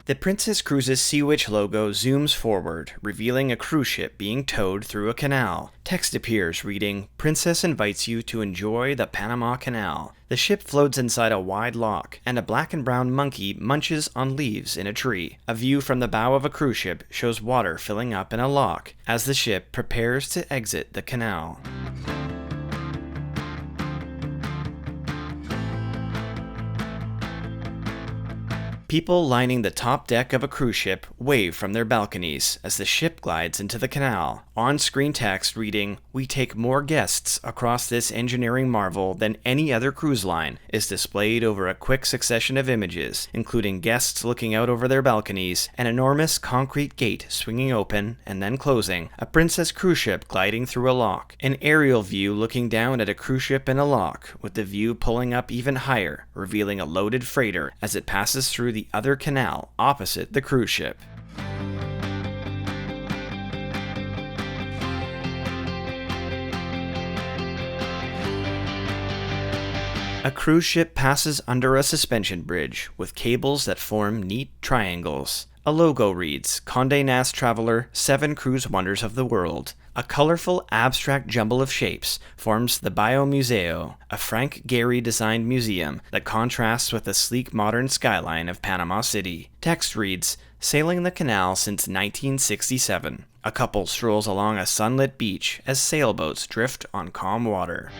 The Princess Cruises Sea Witch logo zooms forward, revealing a cruise ship being towed through a canal. Text appears reading, "Princess invites you to enjoy the Panama Canal." The ship floats inside a wide lock, and a black and brown monkey munches on leaves in a tree. A view from the bow of a cruise ship shows water filling up in a lock as the ship prepares to exit the canal. People lining the top deck of a cruise ship wave from their balconies as the ship glides into the canal. On-screen text reading, "We take more guests across this engineering marvel than any other cruise line," is displayed over a quick succession of images, including guests looking out over their balconies, an enormous concrete gate swinging open and then closing, a Princess cruise ship gliding through a lock, an aerial view looking down at a cruise ship in a lock, with the view pulling up even higher, revealing a loaded freighter as it passes through the other canal opposite the cruise ship. A cruise ship passes under a suspension bridge with cables that form neat triangles. A logo reads, "Condé Nast Traveler, 7 Cruise Wonders of the World." A colorful, abstract jumble of shapes forms the Biomuseo, a Frank Gehry-designed museum that contrasts with the sleek modern skyline of Panama City. Text reads, "Sailing the canal since 1967. A couple strolls along a sunlit beach as sailboats drift on calm water."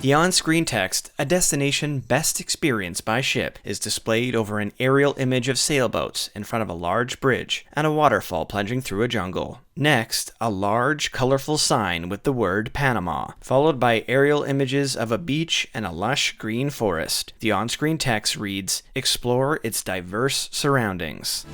The on-screen text, "A destination best experienced by ship," is displayed over an aerial image of sailboats in front of a large bridge and a waterfall plunging through a jungle. Next, a large, colorful sign with the word Panama, followed by aerial images of a beach and a lush green forest. The on-screen text reads, "Explore its diverse surroundings."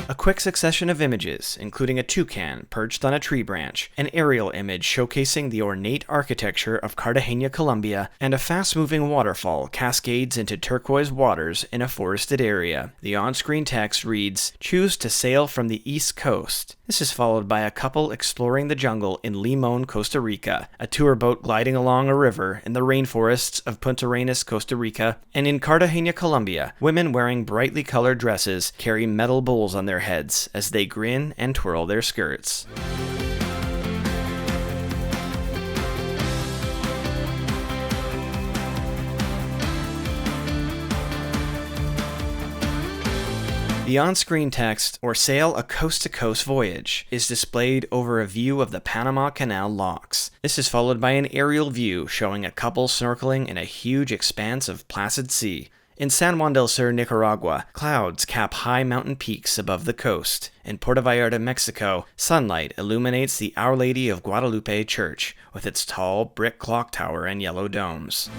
A quick succession of images, including a toucan perched on a tree branch, an aerial image showcasing the ornate architecture of Cartagena, Colombia, and a fast-moving waterfall cascades into turquoise waters in a forested area. The on-screen text reads, "Choose to sail from the East Coast." This is followed by a couple exploring the jungle in Limon, Costa Rica, a tour boat gliding along a river in the rainforests of Punta Arenas, Costa Rica, and in Cartagena, Colombia, women wearing brightly colored dresses carry metal bowls on their heads as they grin and twirl their skirts. The on-screen text, "Or sail a coast-to-coast voyage," is displayed over a view of the Panama Canal locks. This is followed by an aerial view showing a couple snorkeling in a huge expanse of placid sea. In San Juan del Sur, Nicaragua, clouds cap high mountain peaks above the coast. In Puerto Vallarta, Mexico, sunlight illuminates the Our Lady of Guadalupe Church with its tall brick clock tower and yellow domes.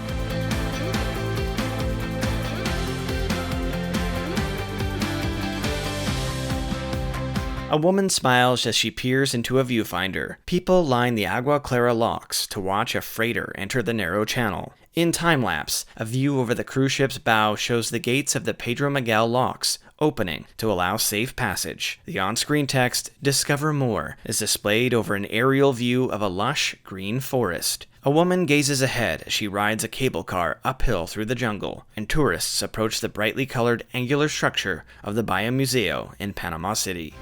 A woman smiles as she peers into a viewfinder. People line the Agua Clara locks to watch a freighter enter the narrow channel. In time-lapse, a view over the cruise ship's bow shows the gates of the Pedro Miguel locks opening to allow safe passage. The on-screen text, "Discover More," is displayed over an aerial view of a lush green forest. A woman gazes ahead as she rides a cable car uphill through the jungle, and tourists approach the brightly colored angular structure of the Biomuseo in Panama City.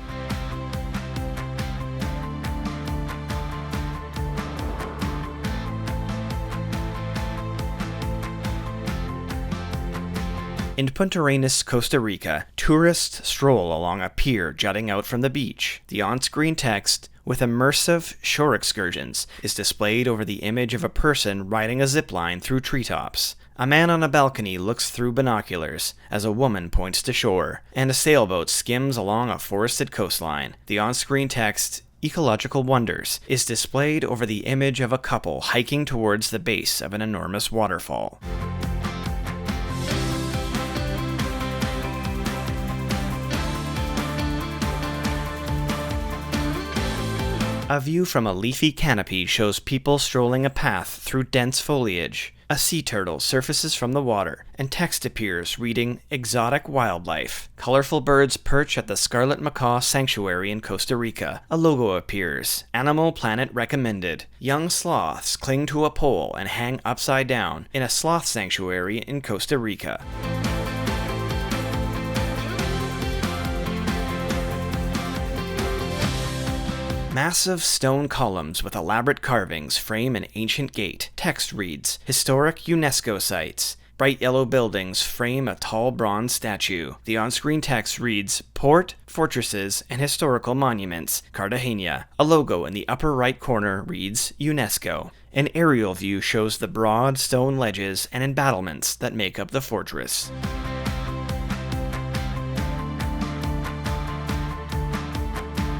In Punta Arenas, Costa Rica, tourists stroll along a pier jutting out from the beach. The on-screen text, "With immersive shore excursions," is displayed over the image of a person riding a zip line through treetops. A man on a balcony looks through binoculars as a woman points to shore, and a sailboat skims along a forested coastline. The on-screen text, "Ecological Wonders," is displayed over the image of a couple hiking towards the base of an enormous waterfall. A view from a leafy canopy shows people strolling a path through dense foliage. A sea turtle surfaces from the water, and text appears reading Exotic Wildlife. Colorful birds perch at the Scarlet Macaw Sanctuary in Costa Rica. A logo appears. Animal Planet recommended. Young sloths cling to a pole and hang upside down in a sloth sanctuary in Costa Rica. Massive stone columns with elaborate carvings frame an ancient gate. Text reads, Historic UNESCO Sites. Bright yellow buildings frame a tall bronze statue. The on-screen text reads, Port, Fortresses, and Historical Monuments, Cartagena. A logo in the upper right corner reads, UNESCO. An aerial view shows the broad stone ledges and embattlements that make up the fortress.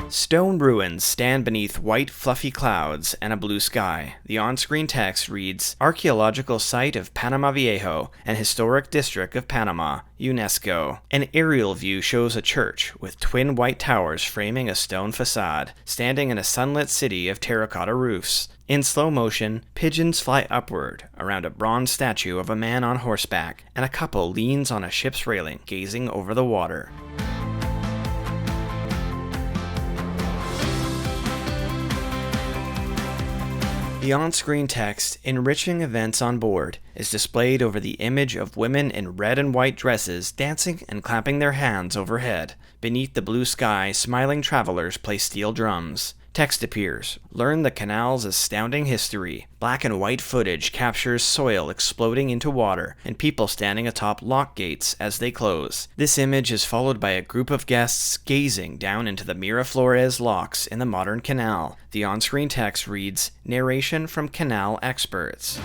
Stone ruins stand beneath white fluffy clouds and a blue sky. The on-screen text reads, Archaeological Site of Panama Viejo and Historic District of Panama, UNESCO. An aerial view shows a church with twin white towers framing a stone facade, standing in a sunlit city of terracotta roofs. In slow motion, pigeons fly upward around a bronze statue of a man on horseback, and a couple leans on a ship's railing, gazing over the water. The on-screen text, Enriching Events on Board, is displayed over the image of women in red and white dresses dancing and clapping their hands overhead. Beneath the blue sky, smiling travelers play steel drums. Text appears. Learn the canal's astounding history. Black and white footage captures soil exploding into water and people standing atop lock gates as they close. This image is followed by a group of guests gazing down into the Miraflores locks in the modern canal. The on-screen text reads, Narration from Canal Experts.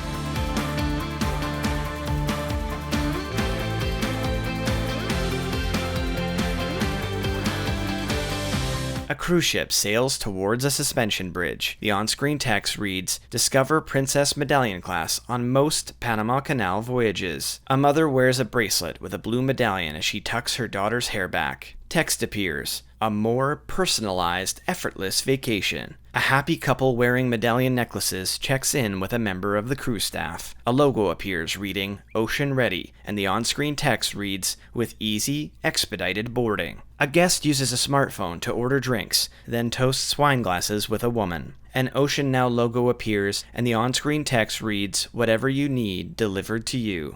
A cruise ship sails towards a suspension bridge. The on-screen text reads, Discover Princess Medallion Class on most Panama Canal voyages. A mother wears a bracelet with a blue medallion as she tucks her daughter's hair back. Text appears, A more personalized, effortless vacation. A happy couple wearing medallion necklaces checks in with a member of the crew staff. A logo appears reading, Ocean Ready, and the on-screen text reads, With easy, expedited boarding. A guest uses a smartphone to order drinks, then toasts wine glasses with a woman. An Ocean Now logo appears, and the on-screen text reads, Whatever you need, delivered to you.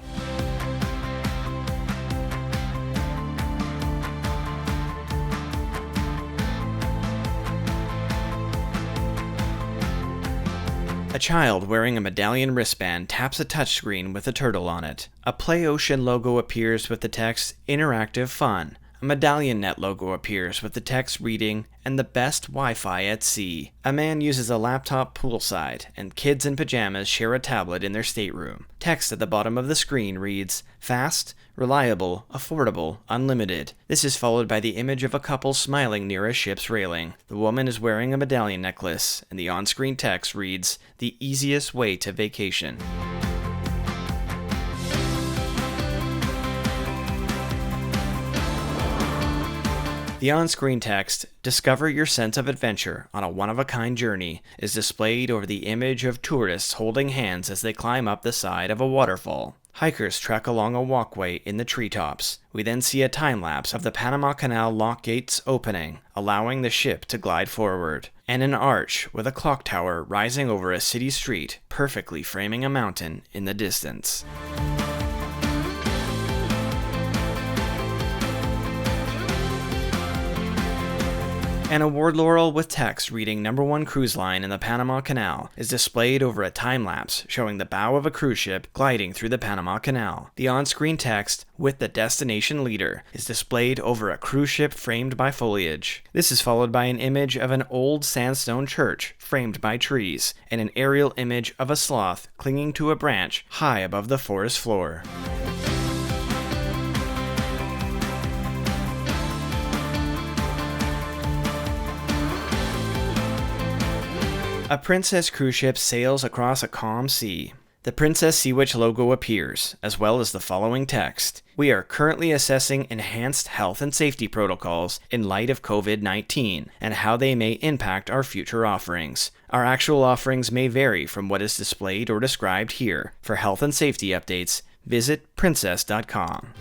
A child wearing a medallion wristband taps a touchscreen with a turtle on it. A Play Ocean logo appears with the text, Interactive Fun. A Medallion Net logo appears with the text reading, And the best Wi-Fi at sea. A man uses a laptop poolside, and kids in pajamas share a tablet in their stateroom. Text at the bottom of the screen reads, Fast, reliable, affordable, unlimited. This is followed by the image of a couple smiling near a ship's railing. The woman is wearing a medallion necklace, and the on-screen text reads, The easiest way to vacation. The on-screen text, Discover Your Sense of Adventure on a One-of-a-Kind Journey, is displayed over the image of tourists holding hands as they climb up the side of a waterfall. Hikers trek along a walkway in the treetops. We then see a time-lapse of the Panama Canal lock gates opening, allowing the ship to glide forward, and an arch with a clock tower rising over a city street, perfectly framing a mountain in the distance. An award laurel with text reading #1 cruise line in the Panama Canal is displayed over a time-lapse showing the bow of a cruise ship gliding through the Panama Canal. The on-screen text, with the destination leader, is displayed over a cruise ship framed by foliage. This is followed by an image of an old sandstone church framed by trees, and an aerial image of a sloth clinging to a branch high above the forest floor. A princess cruise ship sails across a calm sea. The Princess Sea Witch logo appears, as well as the following text. We are currently assessing enhanced health and safety protocols in light of COVID-19 and how they may impact our future offerings. Our actual offerings may vary from what is displayed or described here. For health and safety updates, visit princess.com.